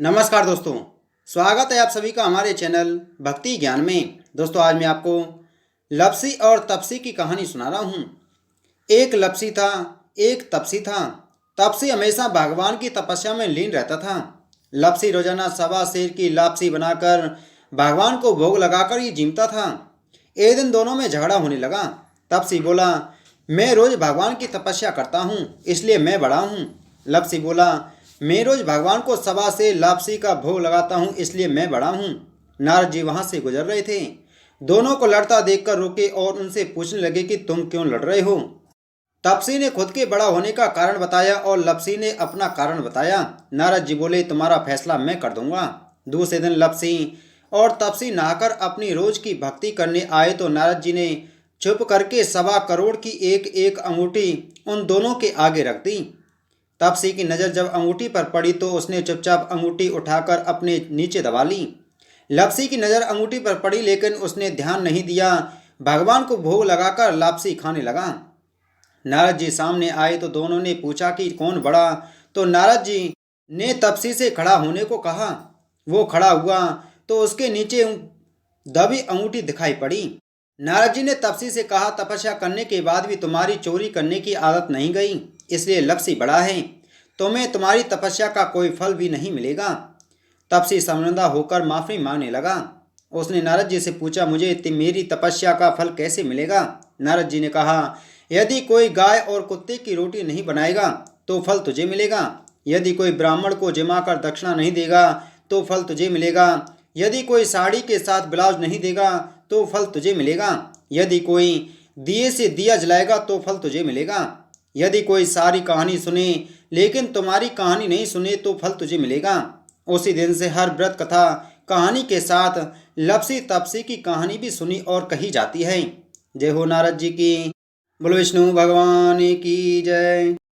नमस्कार दोस्तों, स्वागत है आप सभी का हमारे चैनल भक्ति ज्ञान में। दोस्तों आज मैं आपको लप्सी और तपसी की कहानी सुना रहा हूँ। एक लप्सी था, एक तपसी था। तपसी हमेशा भगवान की तपस्या में लीन रहता था। लप्सी रोजाना सवा शेर की लापसी बनाकर भगवान को भोग लगाकर ही जीमता था। एक दिन दोनों में झगड़ा होने लगा। तपसी बोला, मैं रोज भगवान की तपस्या करता हूँ, इसलिए मैं बड़ा हूँ। लप्सी बोला, मैं रोज भगवान को सवा से लापसी का भोग लगाता हूँ, इसलिए मैं बड़ा हूँ। नारद जी वहां से गुजर रहे थे। दोनों को लड़ता देखकर रुके और उनसे पूछने लगे कि तुम क्यों लड़ रहे हो। तपसी ने खुद के बड़ा होने का कारण बताया और लप्सी ने अपना कारण बताया। नारद जी बोले, तुम्हारा फैसला मैं कर दूंगा। दूसरे दिन लप्सी और तपसी नहाकर अपनी रोज की भक्ति करने आए तो नारद जी ने चुप करके 1.25 करोड़ की एक एक अंगूठी उन दोनों के आगे रख दी। तपसी की नज़र जब अंगूठी पर पड़ी तो उसने चुपचाप अंगूठी उठाकर अपने नीचे दबा ली। लप्सी की नज़र अंगूठी पर पड़ी लेकिन उसने ध्यान नहीं दिया। भगवान को भोग लगाकर लापसी खाने लगा। नारद जी सामने आए तो दोनों ने पूछा कि कौन बड़ा। तो नारद जी ने तपसी से खड़ा होने को कहा। वो खड़ा हुआ तो उसके नीचे दबी अंगूठी दिखाई पड़ी। नारद जी ने तपसी से कहा, तपस्या करने के बाद भी तुम्हारी चोरी करने की आदत नहीं गई, इसलिए लप्सी बड़ा है। तुम्हें तुम्हारी तपस्या का कोई फल भी नहीं मिलेगा। तपसी शर्मिंदा होकर माफी मांगने लगा। उसने नारद जी से पूछा, मुझे मेरी तपस्या का फल कैसे मिलेगा। नारद जी ने कहा, यदि कोई गाय और कुत्ते की रोटी नहीं बनाएगा तो फल तुझे मिलेगा। यदि कोई ब्राह्मण को जिमाकर दक्षिणा नहीं देगा तो फल तुझे मिलेगा। यदि कोई साड़ी के साथ ब्लाउज नहीं देगा तो फल तुझे मिलेगा। यदि कोई दिए से दिया जलाएगा तो फल तुझे मिलेगा। यदि कोई सारी कहानी सुने लेकिन तुम्हारी कहानी नहीं सुने तो फल तुझे मिलेगा। उसी दिन से हर व्रत कथा कहानी के साथ लप्सी तपसी की कहानी भी सुनी और कही जाती है। जय हो नारद जी की। बोलो विष्णु भगवान की जय।